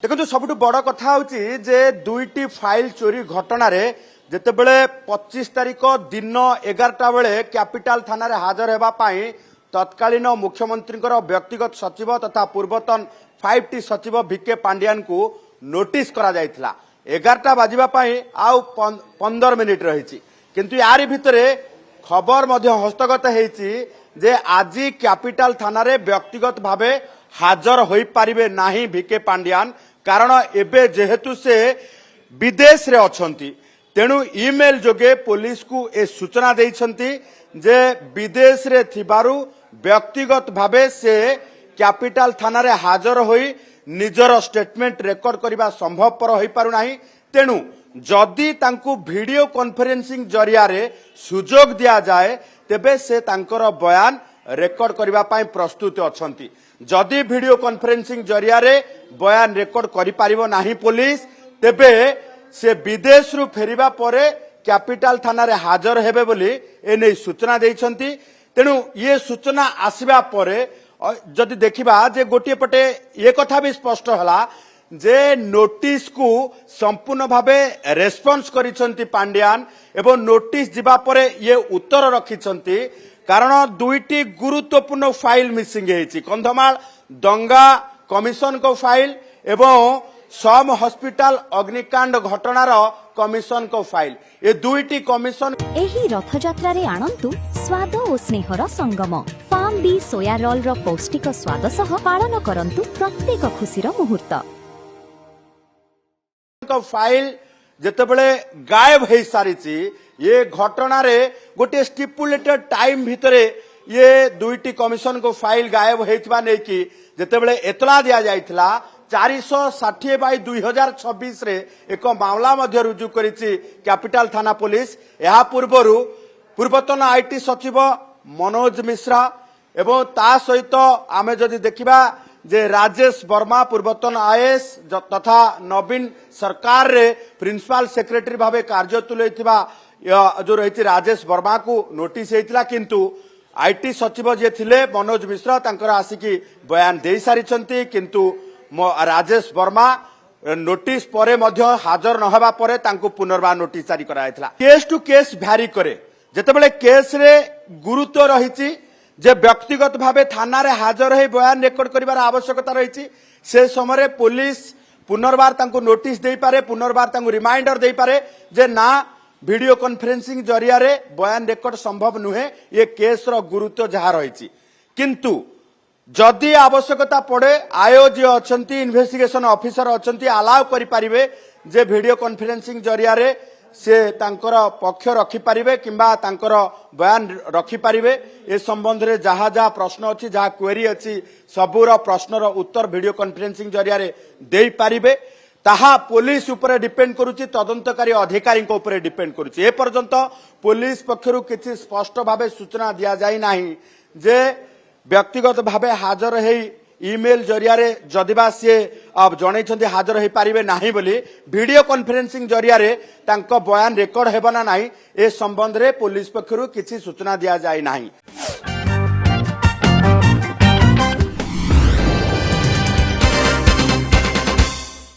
देखो सबुठ बड़ कथा हूँ जे दुईटी फाइल चोरी घटना जितेबले 25 तारिख दिन 11टा बेले कैपिटल थाना रे हाजर होगापाई तत्कालीन मुख्यमंत्री व्यक्तिगत सचिव तथा पूर्वतन 5टी सचिव भिके पांडियान को नोटिस करा जायथिला। 11टा बाजिबापाई आउ 15 मिनिट रही किंतु यारी भितरे खबर मध्य हस्तगत हेछि जे आज कैपिटल थाना रे व्यक्तिगत भावे हाजर होई पारिबे नाही भिके पांडियान कारण एबे जेहेतु से विदेश रे अछंती तेणु ईमेल जोगे पुलिस को ए सूचना देइछंती जे विदेश रे थिबारु व्यक्तिगत भावे से कैपिटल थाना रे हाजर होई निजर स्टेटमेंट रेकॉर्ड करबा संभवपर होई पारु नाही। तेणु जदि तांकु वीडियो कॉन्फ्रेंसिंग जरिया रे सुजोग दिया जाए तेबे से तांकर बयान रेकॉर्ड करबा पाई प्रस्तुत अछंती। जदि वीडियो कॉन्फ्रेंसिंग जरिया रे बयान रेकॉर्ड करि पारिबो नाही पुलिस तेबे से विदेश रु फेरिबा परे कैपिटल थाना रे हाजर हेबे बोली एने सूचना देइछंती। तेणु ये सूचना आसीबा परे जदि देखिबा जे गोटे पटे ये कथा भी स्पष्ट हला जे नोटिस को संपूर्ण भावे रेस्पॉन्स करिसंती पांडियान एवं नोटिस दिबा परे ये उत्तर रखिसंती कारण दुईटी गुरुत्वपूर्ण फाइल मिसिंग हेछि कंधमाल दंगा कमिशन को फाइल एवं सम हॉस्पिटल अग्निकांड घटनार कमिशन को फाइल ये दुईटी कमिशन एही रथ यात्रा रे आनंतु स्वाद और स्नेहर संगम फार्म बी सोया रोल रो पौष्टिक स्वाद सह पालन करंतु प्रत्येक खुशीर मुहूर्त फाइल जेतेबेले गायब हो सारी ये घटना रे गोटे स्टिपुलेटेड टाइम भितरे ये दुईटी कमिशन को फाइल गायब होइतबा नै कि जेतेबेले एतला दिया जायथिला 460/2026 रे एक मामला मध्य रुजु करिछि कैपिटल थाना पुलिस। यहा पूर्वरु पूर्वतन आईटी सचिव मनोज मिश्रा एवं ता सहित आमे जदि देखिबा जे राजेश वर्मा पूर्वतन आईएएस तथा नवीन सरकार रे प्रिंसिपल सेक्रेटरी भावे कार्य तुलैथिबा जो रही राजेश वर्मा को नोटिस हेतिला किंतु आईटी सचिव जे थिले मनोज मिश्रा तांकर आसिकी बयान दे सारिछंती किंतु राजेश वर्मा नोटिस परे मध्य हाजर न होबा परे तांको पुनर्बार नोटिस जारी करायथिला। केस टू केस भ्यारी करे जेतेबेले केस रे गुरुत्व रहिछि जे व्यक्तिगत भावे थाना रे हाजर होई बयान रेकॉर्ड करिवार आवश्यकता रहिछि से समय पुलिस पुनर्बार तांको नोटिस देई पारे पुनर्बार तांको रिमाइंडर देई पारे जे ना वीडियो कॉन्फ्रेंसिंग जरिया रे बयान रेकॉर्ड संभव नुहे ये केस रो गुरुत्व जहा रहिछि किंतु जदि आवश्यकता पड़े आयोजी अछंती इन्वेस्टिगेशन ऑफिसर अछंती अलाउ करि पारिबे जे वीडियो कॉन्फ्रेंसिंग जरिया रे से तांकर पक्ष रखि पारिबे किंबा तांकर बयान रखि पारिबे ए संबंध रे जहा जहा प्रश्न अछि जहा क्वेरी अछि सबुर प्रश्नर उत्तर वीडियो कॉन्फ्रेंसिंग जरिया रे देई पारिबे ताहा पुलिस उपरे डिपेंड करूची तदंतकारी अधिकारी को उपरे डिपेंड करूची। ए पर्यंत पुलिस पक्षरु किछि स्पष्ट भावे सूचना दिया जाई नाही जे व्यक्तिगत भावे हाजर हेई ईमेल जरिया रे जदिबा से अब जणैछन्ती हाजर होई पारिबे नाही बोली वीडियो कॉन्फ्रेंसिंग जरिया रे तांको बयान रेकॉर्ड हेबना नाही ए संबंध रे पुलिस पक्षरु किछि सूचना दिया जाई नाही।